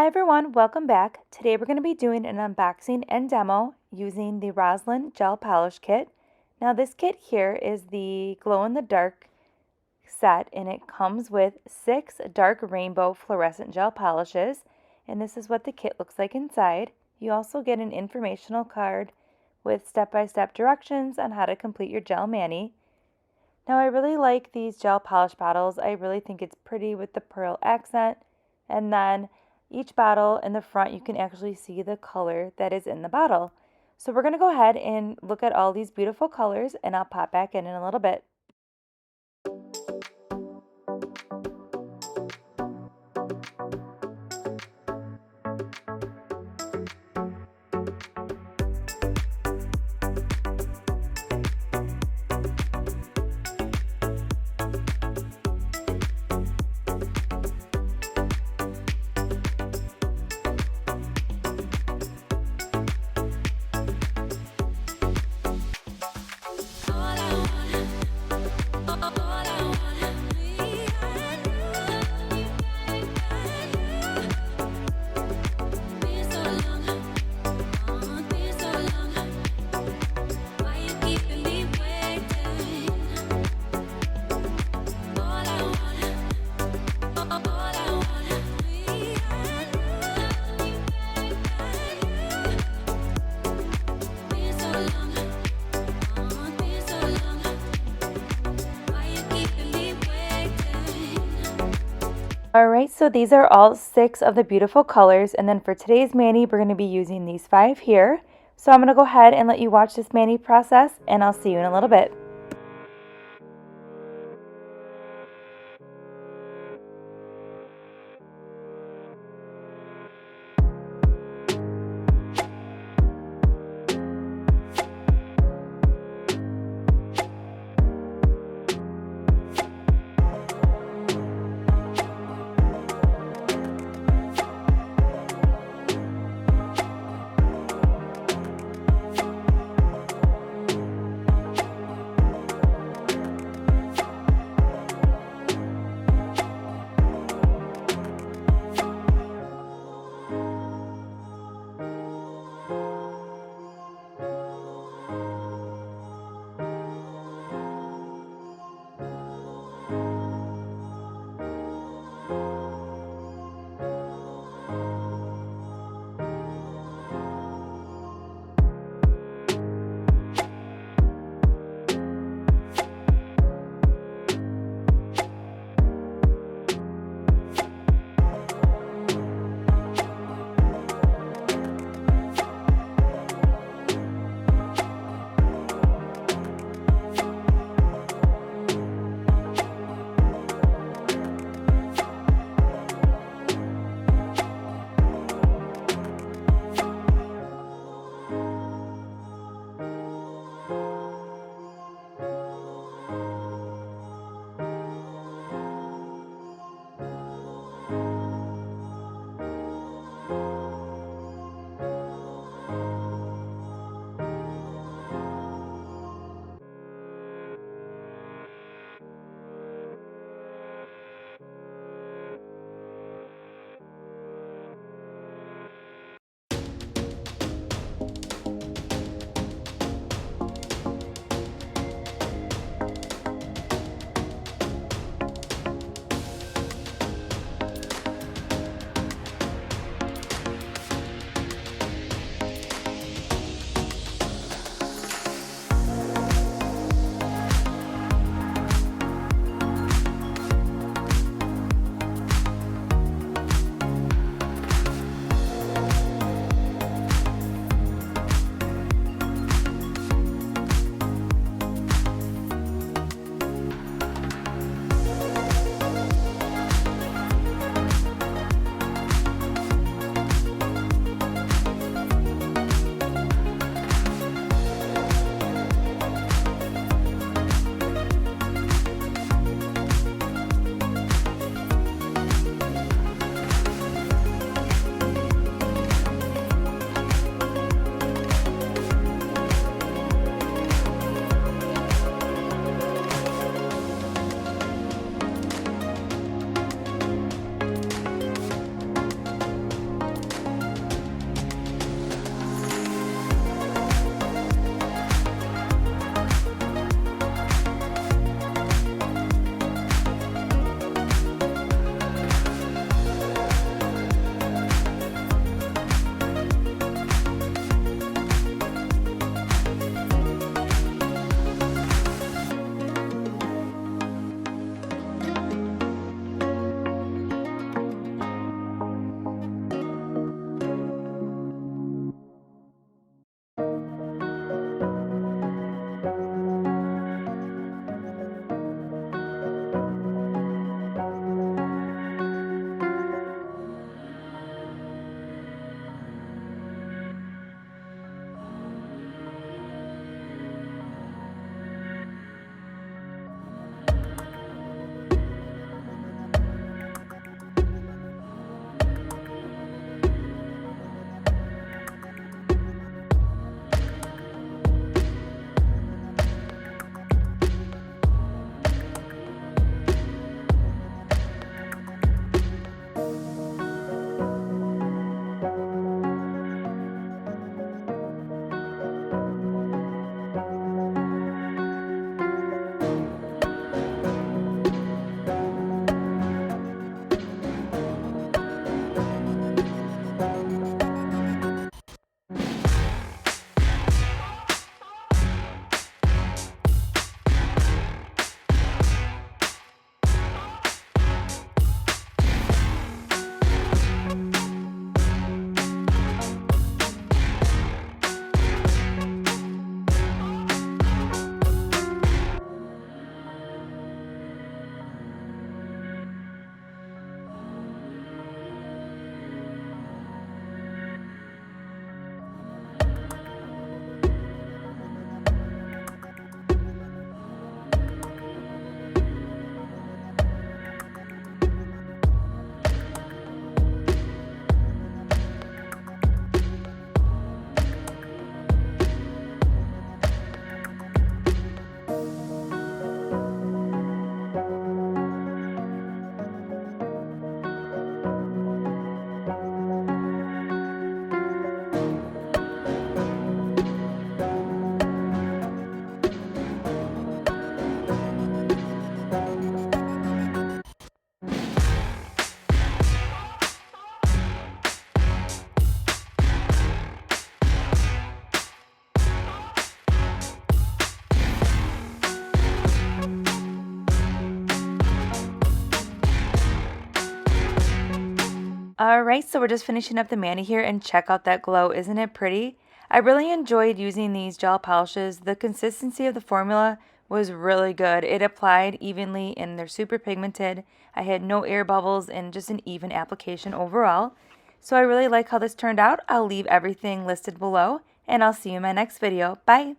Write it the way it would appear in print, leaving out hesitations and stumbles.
Hi everyone, welcome back. Today we're going to be doing an unboxing and demo using the Rosalind Gel Polish Kit. Now this kit here is the glow-in-the-dark set, and it comes with 6 dark rainbow fluorescent gel polishes, and this is what the kit looks like inside. You also get an informational card with step-by-step directions on how to complete your gel mani. Now I really like these gel polish bottles. I really think it's pretty with the pearl accent, and then each bottle in the front you can actually see the color that is in the bottle. So we're going to go ahead and look at all these beautiful colors, and I'll pop back in a little bit. Alright, so these are all 6 of the beautiful colors, and then for today's mani we're going to be using these 5 here. So I'm going to go ahead and let you watch this mani process, and I'll see you in a little bit. Alright, so we're just finishing up the mani here, and check out that glow. Isn't it pretty? I really enjoyed using these gel polishes. The consistency of the formula was really good. It applied evenly and they're super pigmented. I had no air bubbles and just an even application overall. So I really like how this turned out. I'll leave everything listed below and I'll see you in my next video. Bye!